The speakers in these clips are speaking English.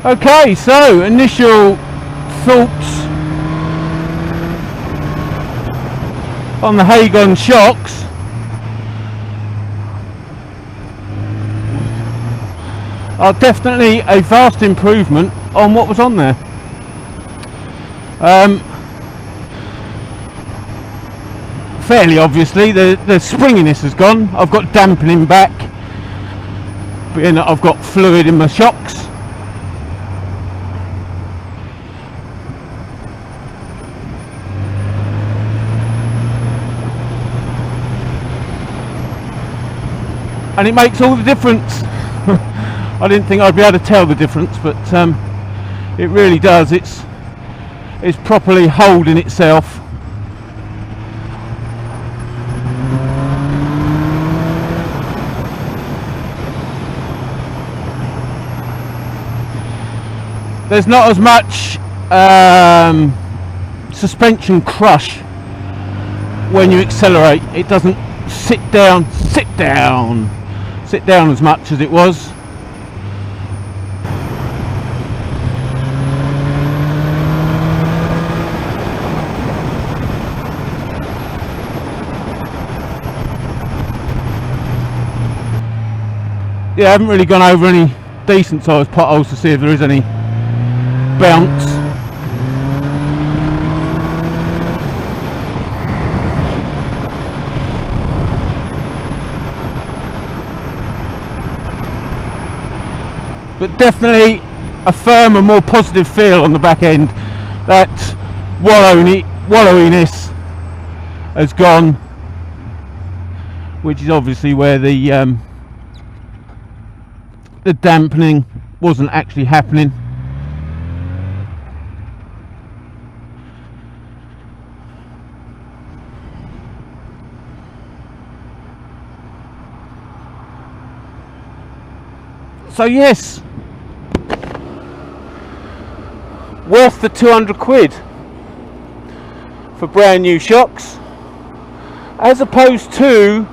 Okay, so initial thoughts on the Hagon shocks. Are definitely a vast improvement on what was on there. Fairly obviously the springiness has gone. I've got dampening back, and I've got fluid in my shocks. And it makes all the difference. I didn't think I'd be able to tell the difference, but it really does. It's properly holding itself. There's not as much suspension crush when you accelerate. It doesn't sit down as much as it was. Yeah, I haven't really gone over any decent sized potholes to see if there is any bounce. But definitely a firmer, more positive feel on the back end. That wallowiness has gone, which is obviously where the dampening wasn't actually happening. So yes, worth the 200 quid for brand new shocks, as opposed to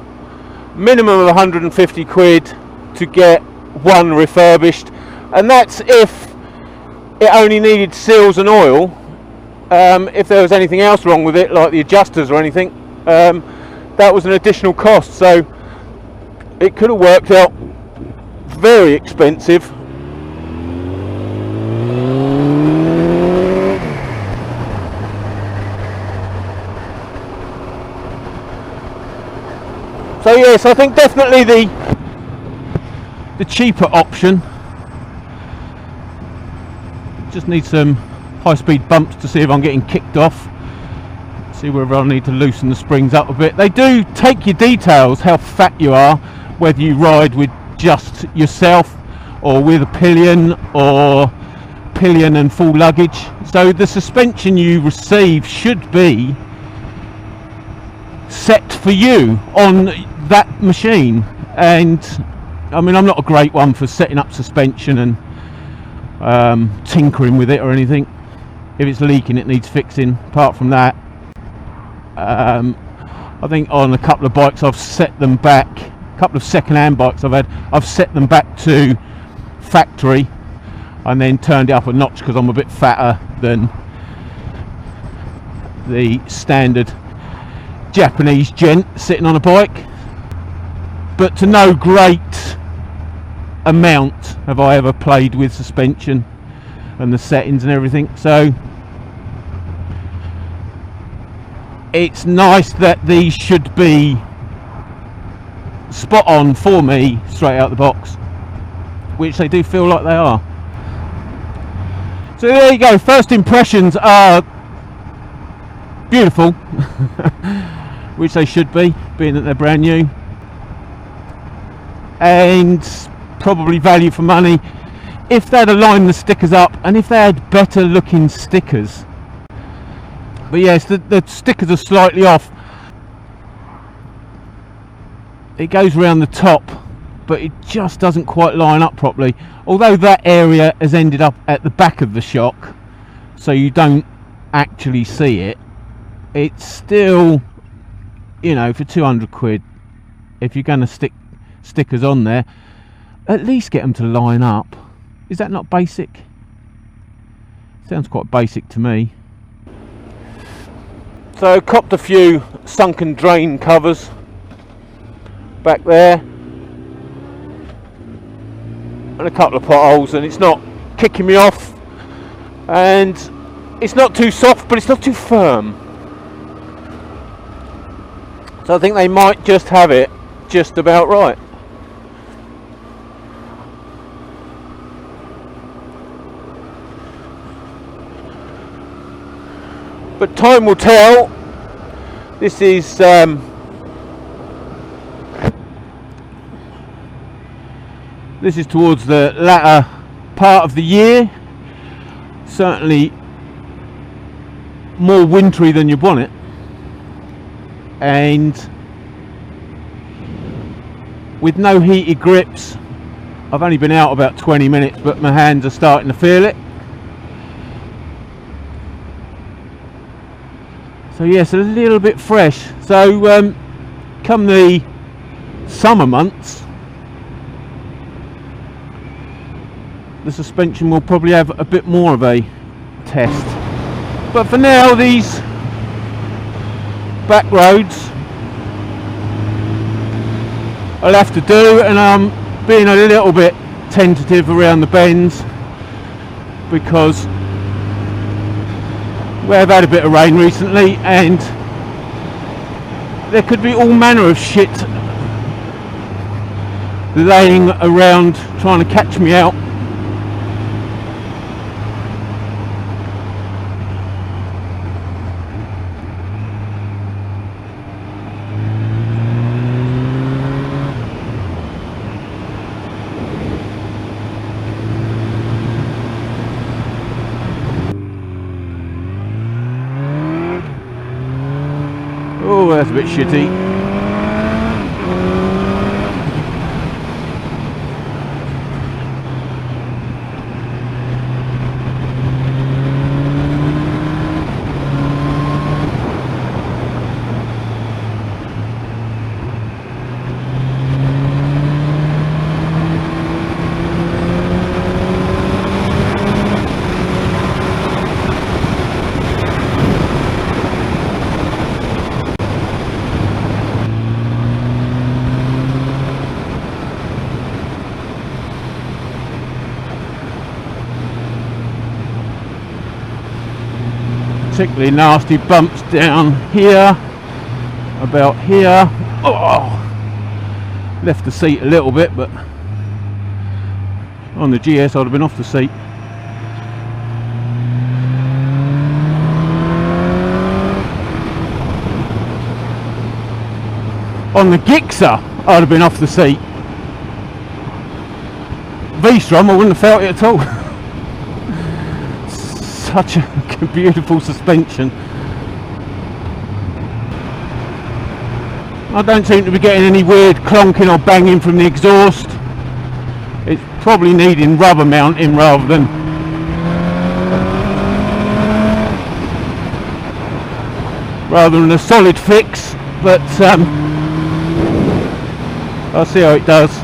minimum of 150 quid to get one refurbished, and that's if it only needed seals and oil. If there was anything else wrong with it, like the adjusters or anything, that was an additional cost, so it could have worked out very expensive. So yes, I think definitely the cheaper option. Just need some high-speed bumps to see if I'm getting kicked off. See whether I need to loosen the springs up a bit. They do take your details, how fat you are, whether you ride with just yourself or with a pillion or pillion and full luggage. So the suspension you receive should be set for you on that machine. And I mean, I'm not a great one for setting up suspension and tinkering with it or anything. If it's leaking, it needs fixing. Apart from that, I think on a couple of bikes I've set them back, a couple of second-hand bikes I've set them back to factory and then turned it up a notch because I'm a bit fatter than the standard Japanese gent sitting on a bike. But to no great amount have I ever played with suspension and the settings and everything, so it's nice that these should be spot on for me straight out the box, which they do feel like they are. So there you go, first impressions are beautiful, which they should be, being that they're brand new, and probably value for money if they'd aligned the stickers up and if they had better looking stickers. But yes, the stickers are slightly off. It goes around the top, but it just doesn't quite line up properly. Although that area has ended up at the back of the shock, so you don't actually see it. It's still, you know, for 200 quid, if you're going to stick stickers on there, at least get them to line up. Is that not basic? Sounds quite basic to me. So copped a few sunken drain covers back there and a couple of potholes, and it's not kicking me off, and it's not too soft but it's not too firm, so I think they might just have it just about right. But time will tell. This is towards the latter part of the year. Certainly more wintry than your bonnet, and with no heated grips. I've only been out about 20 minutes, but my hands are starting to feel it. So yes, a little bit fresh. So come the summer months, the suspension will probably have a bit more of a test. But for now, these back roads I'll have to do, and I'm being a little bit tentative around the bends because we have had a bit of rain recently, and there could be all manner of shit laying around trying to catch me out. Oh, that's a bit shitty. Particularly nasty bumps down here, about here. Oh, left the seat a little bit, but on the GS I'd have been off the seat. On the Gixxer I'd have been off the seat. V-Strom I wouldn't have felt it at all. Such a beautiful suspension. I don't seem to be getting any weird clonking or banging from the exhaust. It's probably needing rubber mounting rather than a solid fix, but I'll see how it does.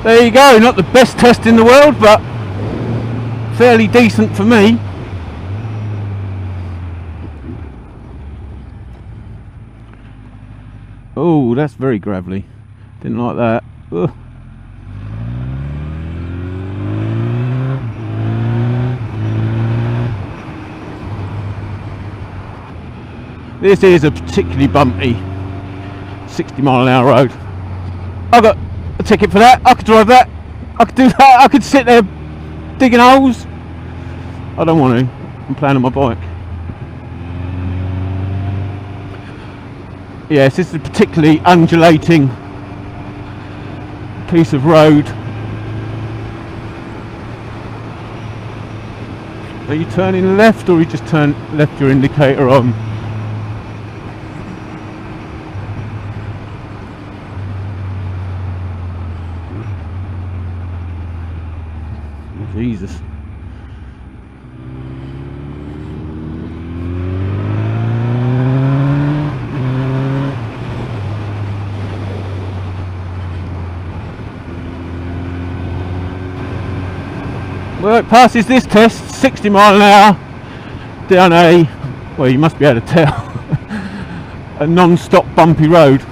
There you go, not the best test in the world, but fairly decent for me. Oh, that's very gravelly. Didn't like that. Ugh. This is a particularly bumpy 60-mile-an-hour road. I got a ticket for that. I could drive that. I could do that. I could sit there digging holes. I don't want to. I'm playing on my bike. Yes, this is a particularly undulating piece of road. Are you turning left, or you just left your indicator on? Jesus. Well, it passes this test, 60 mile an hour down a, well, you must be able to tell, a non-stop bumpy road.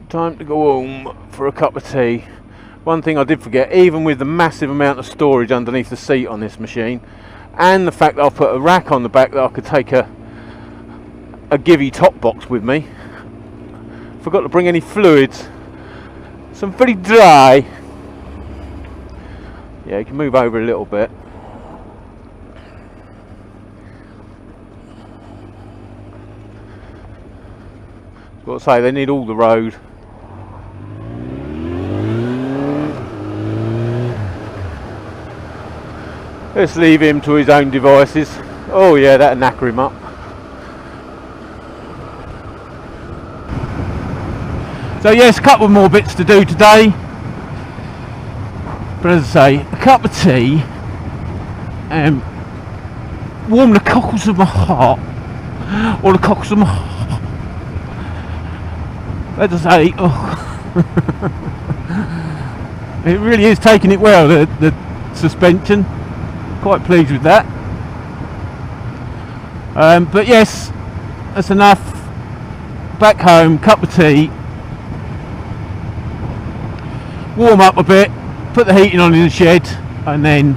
Time to go home for a cup of tea. One thing I did forget, even with the massive amount of storage underneath the seat on this machine, and the fact that I've put a rack on the back that I could take a Givey top box with me, forgot to bring any fluids, so I'm pretty dry. Yeah, you can move over a little bit. Got to say, they need all the road. Let's leave him to his own devices. Oh yeah, that'll knacker him up. So yes, a couple more bits to do today. But as I say, a cup of tea and warm the cockles of my heart, or the cockles of my heart. As I say, oh. It really is taking it well, the suspension. Quite pleased with that. But yes, that's enough. Back home, cup of tea, warm up a bit, put the heating on in the shed, and then,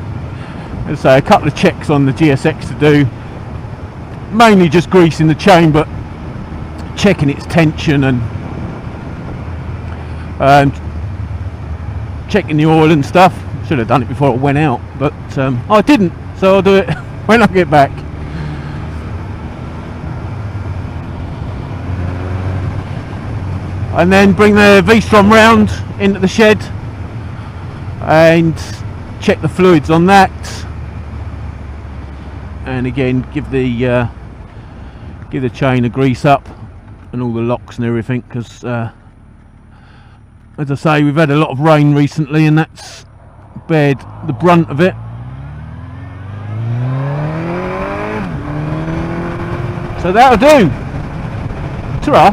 as I say, a couple of checks on the GSX to do. Mainly just greasing the chain, but checking its tension and checking the oil and stuff. Should have done it before it went out, but I didn't, so I'll do it when I get back. And then bring the V-Strom round into the shed and check the fluids on that, and again give the chain a grease up and all the locks and everything, because as I say, we've had a lot of rain recently and that's bared the brunt of it. So that'll do. Ta-ra.